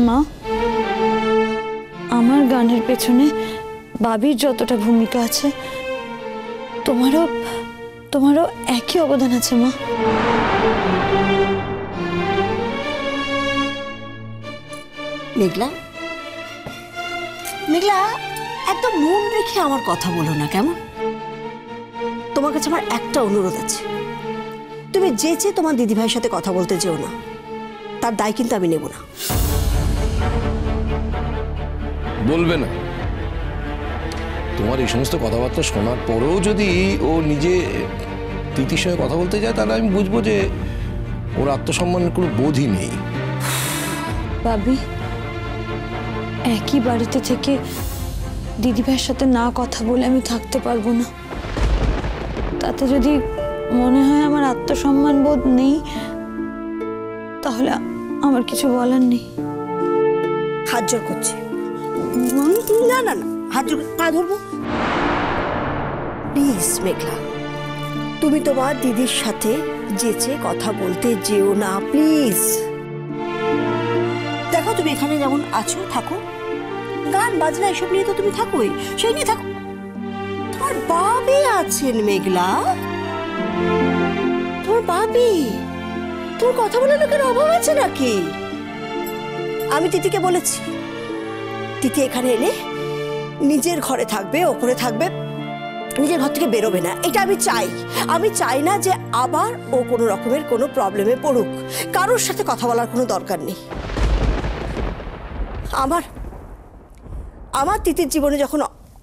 মা, আমার গানের পেছনে বাবির যতটা ভূমিকা আছে তোমারও একই অবদান আছে মা। মেঘলা, মেঘলা, একদম মন রেখে আমার কথা বলো না কেমন? তোমার কাছে আমার একটা অনুরোধ আছে, তুমি যে তোমার দিদিভাইয়ের সাথে কথা বলতে যেও না, তার দায় কিন্তু আমি নেব না। বলবে না? তোমার এই সমস্ত কথাবার্তা শোনার পরেও যদি ও নিজে তিতির সঙ্গে কথা বলতে যায়, তাহলে আমি বুঝবো যে ওর আত্মসম্মানের কোনো বোধই নেই। বাবি, একই বাড়িতে থেকে দিদিভাইয়ের সাথে না কথা বলে আমি থাকতে পারবো না। তাতে যদি মনে হয় আমার আত্মসম্মান বোধ নেই, তাহলে আমার কিছু বলার নেই। হাত জোর করছি। না না না, হাত জোর, পা ধরবো। প্লিজ মেঘলা, তুমি তোমার দিদির সাথে যেচে কথা বলতে যেও না প্লিজ। দেখো তুমি এখানে যেমন আছো থাকো, গান বাজনা এসব নিয়ে তো তুমি থাকোই, সেই নিয়ে থাকো। তোমার বাবি আছেন মেঘলা, তোমার বাবি, তোমার কথা বলার লোকের অভাব আছে নাকি? আমি তিতিকে বলেছি, তিতি এখানে এলে নিজের ঘরে থাকবে, ওপরে থাকবে, নিজের ঘর থেকে বেরোবে না। এটা আমি চাই। আমি চাই না যে আবার ও কোনো রকমের কোনো প্রবলেমে পড়ুক। কারোর সাথে কথা বলার কোনো দরকার নেই। আমার তিতির জীবনে যখন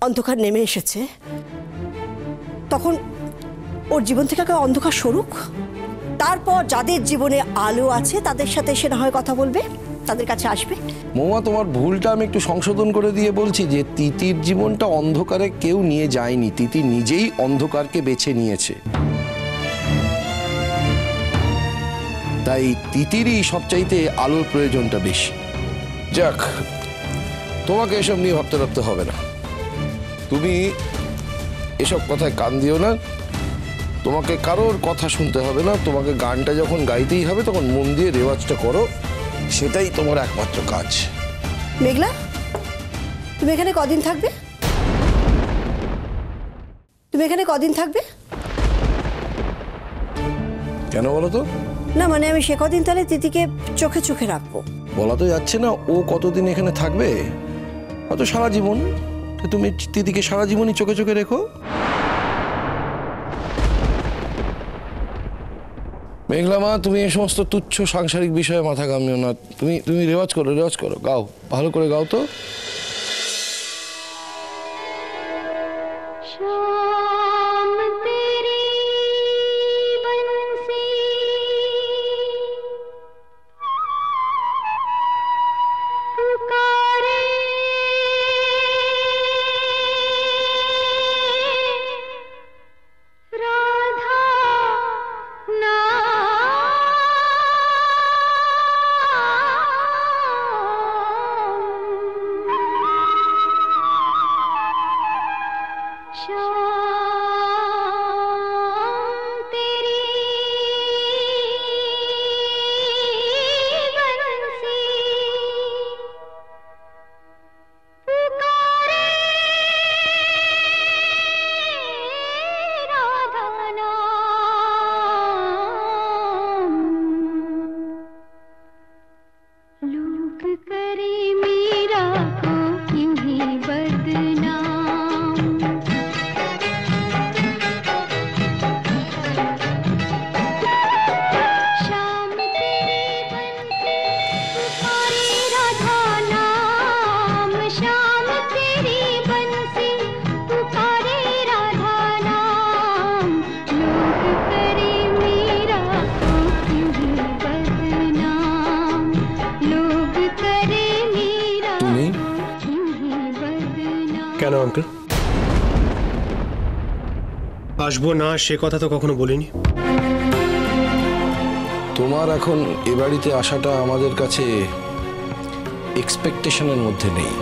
অন্ধকার নেমে এসেছে, তখন ওর জীবন থেকে অন্ধকার সরুক, তারপর যাদের জীবনে আলো আছে তাদের সাথে সে না হয় কথা বলবে, তাদের কাছে আসবে। মৌমা, তোমার ভুলটা আমি একটু সংশোধন করে দিয়ে বলছি যে তিতির জীবনটা অন্ধকারে কেউ নিয়ে যায়নি, তিতি নিজেই অন্ধকারকে বেছে নিয়েছে। তাই তিতিরই সবচাইতে আলোর প্রয়োজনটা বেশি। যাক, তোমাকে এসব নিয়ে ভাবতে হবে না। তুমি এসব কথায় কান দিও না। তোমাকে কারোর কথা শুনতে হবে না। তোমাকে গানটা যখন গাইতেই হবে তখন মন দিয়ে রেওয়াজটা করো, সেটাই তোমার একমাত্র কাজ। মেঘলা, তুমি এখানে কদিন থাকবে? তুমি এখানে কদিন থাকবে? কেন বলো তো? না মানে আমি সে কদিন তাহলে তিতিকে চোখে চোখে রাখবো। বলা তো যাচ্ছে না ও কতদিন এখানে থাকবে, হয়তো সারা জীবন। তুমি তিতিকে সারা জীবনই চোখে চোখে রেখো। মেঘলা মা, তুমি এই সমস্ত তুচ্ছ সাংসারিক বিষয়ে মাথা ঘামিও না। তুমি রেওয়াজ করো, গাও, ভালো করে গাও তো। কেন আঙ্কেল? আসবো না সে কথা তো কখনো বলিনি। তোমার এখন এ বাড়িতে আসাটা আমাদের কাছে এক্সপেকটেশনের মধ্যে নেই।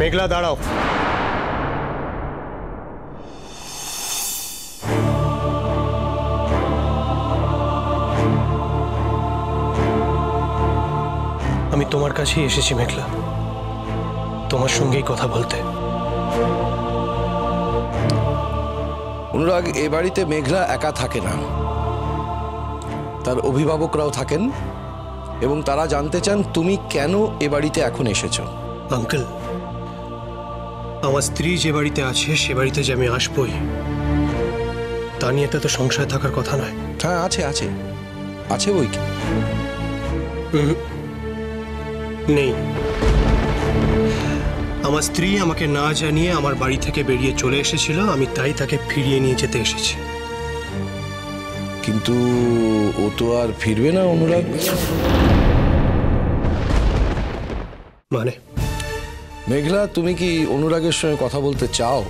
মেঘলা দাঁড়াও। আমি তোমার কাছেই এসেছি মেঘলা, তোমার সঙ্গেই কথা বলতে। অনুরাগ, এ বাড়িতে মেঘলা একা থাকে না, তার অভিভাবকরাও থাকেন এবং তারা জানতে চান তুমি কেন এ বাড়িতে এখন এসেছো। আঙ্কেল, আমার স্ত্রী যে বাড়িতে আছে সে বাড়িতে যে আমি আসবই, তা নিয়ে তো সংশয় থাকার কথা নয়। হ্যাঁ, আছে আছে আছে বই কি? নেই। আমার স্ত্রী আমাকে না জানিয়ে আমার বাড়ি থেকে বেরিয়ে চলে এসেছিল, আমি তাই তাকে ফিরিয়ে নিয়ে যেতে এসেছি। কিন্তু ও তো আর ফিরবে না অনুরাগ। মানে মেঘলা, তুমি কি অনুরাগের সঙ্গে কথা বলতে চাও?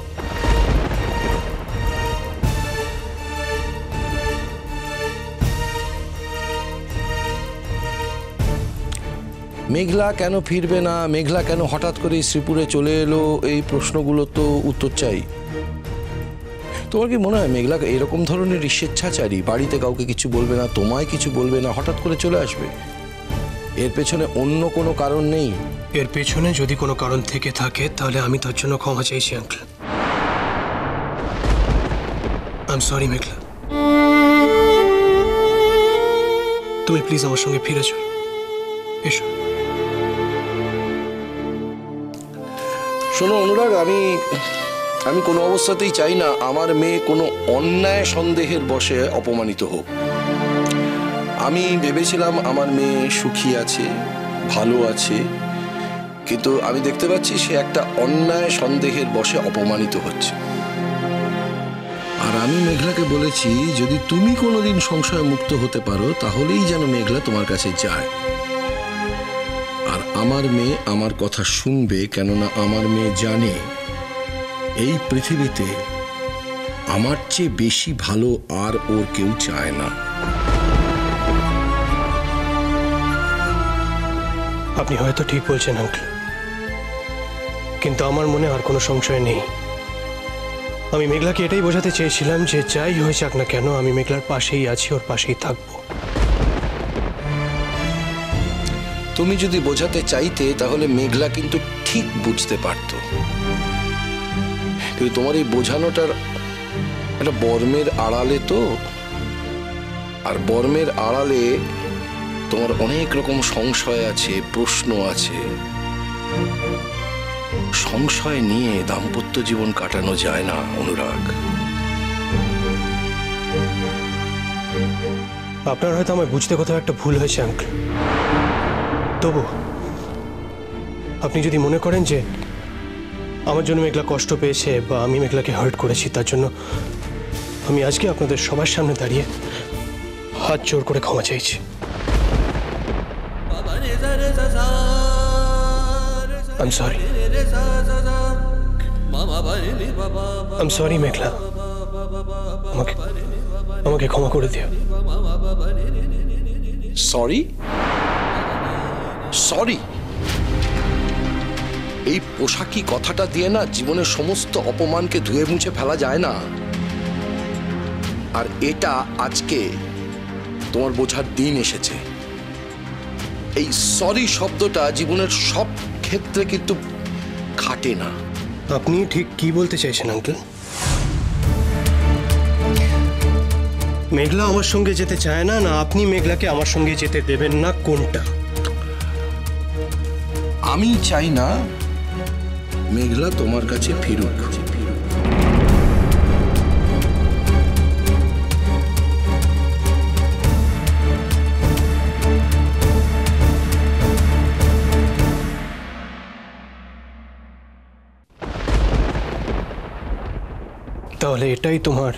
মেঘলা কেন ফিরবে না, মেঘলা কেন হঠাৎ করে শ্রীপুরে চলে এলো, এই প্রশ্নগুলো তো উত্তর চাই। তোমার কি মনে হয় মেঘলা এরকম ধরনের স্বেচ্ছাচারী, বাড়িতে কাউকে কিছু বলবে না, তোমায় কিছু বলবে না, হঠাৎ করে চলে আসবে? এর পেছনে অন্য কোনো কারণ নেই? এর পেছনে যদি কোনো কারণ থেকে থাকে তাহলে আমি তার জন্য ক্ষমা চাইছি আঙ্কেল। আই এম সরি মেঘলা, তুমি প্লিজ আমার সঙ্গে ফিরে চলো, এসো। শোনো অনুরাগ, আমি কোনো অবস্থাতেই চাই না আমার মেয়ে কোনো অন্যায় সন্দেহের বশে অপমানিত হোক। আমি ভেবেছিলাম আমার মেয়ে সুখী আছে, ভালো আছে, কিন্তু আমি দেখতে পাচ্ছি সে একটা অন্যায় সন্দেহের বশে অপমানিত হচ্ছে। আর আমি মেঘলাকে বলেছি যদি তুমি কোনোদিন সংশয় মুক্ত হতে পারো তাহলেই যেন মেঘলা তোমার কাছে যায়। আর আমার মেয়ে আমার কথা শুনবে, কেননা আমার মেয়ে জানে এই পৃথিবীতে আমার চেয়ে বেশি ভালো আর ওর কেউ চায় না। আপনি হয়তো ঠিক বলছেন আঙ্কেল, কিন্তু আমার মনে আর কোনো সংশয় নেই। আমি মেঘলাকে এটাই বোঝাতে চেয়েছিলাম যে যাই হয়ে যাক না কেন আমি মেঘলার পাশেই আছি, ওর পাশেই থাকবো। তুমি যদি বোঝাতে চাইতে তাহলে মেঘলা কিন্তু ঠিক বুঝতে পারত, কিন্তু তোমার এই বোঝানোটার একটা বর্মের আড়ালে তো, আর বর্মের আড়ালে তোমার অনেক রকম সংশয় আছে, প্রশ্ন আছে। সংশয় নিয়ে দাম্পত্য জীবন কাটানো যায় না অনুরাগ। আপনার হয়তো আমায় বুঝতে কোথাও একটা ভুল হয়েছে আঙ্কেল, তবু আপনি যদি মনে করেন যে আমার জন্য মেঘলা কষ্ট পেয়েছে বা আমি মেঘলাকে হার্ট করেছি, তার জন্য আমি আজকে আপনাদের সবার সামনে দাঁড়িয়ে হাত জোর করে ক্ষমা চাইছি। I'm sorry. I'm sorry মেঘলা, আমাকে ক্ষমা করে দিও। সরি? সরি? এই পোশাকি কথাটা দিয়ে না জীবনের সমস্ত অপমানকে ধুয়ে মুছে ফেলা যায় না। আর এটা আজকে তোমার বোঝার দিন এসেছে। এই সরি শব্দটা জীবনের সব ক্ষেত্রে কিন্তু খাটে না। আপনি ঠিক কি বলতে চাইছেন আঙ্কেল? মেঘলা আমার সঙ্গে যেতে চায় না, না আপনি মেঘলাকে আমার সঙ্গে যেতে দেবেন না, কোনটা? আমি চাই না মেঘলা তোমার কাছে ফিরুক। তাহলে এটাই তোমার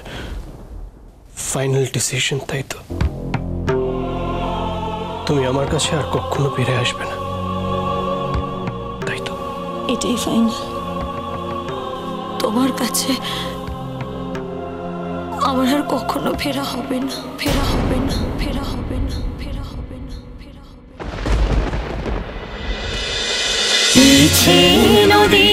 ফাইনাল ডিসিশন, তাই তো? তুমি আমার কাছে আর কখনো ফিরে আসবে না, তাই তো? এটাই ফাইনাল। তোমার কাছে আমার আর কখনো ফেরা হবে না, ফেরা হবে না, ফেরা হবে না, ফেরা হবে না, ফেরা হবে না। নদী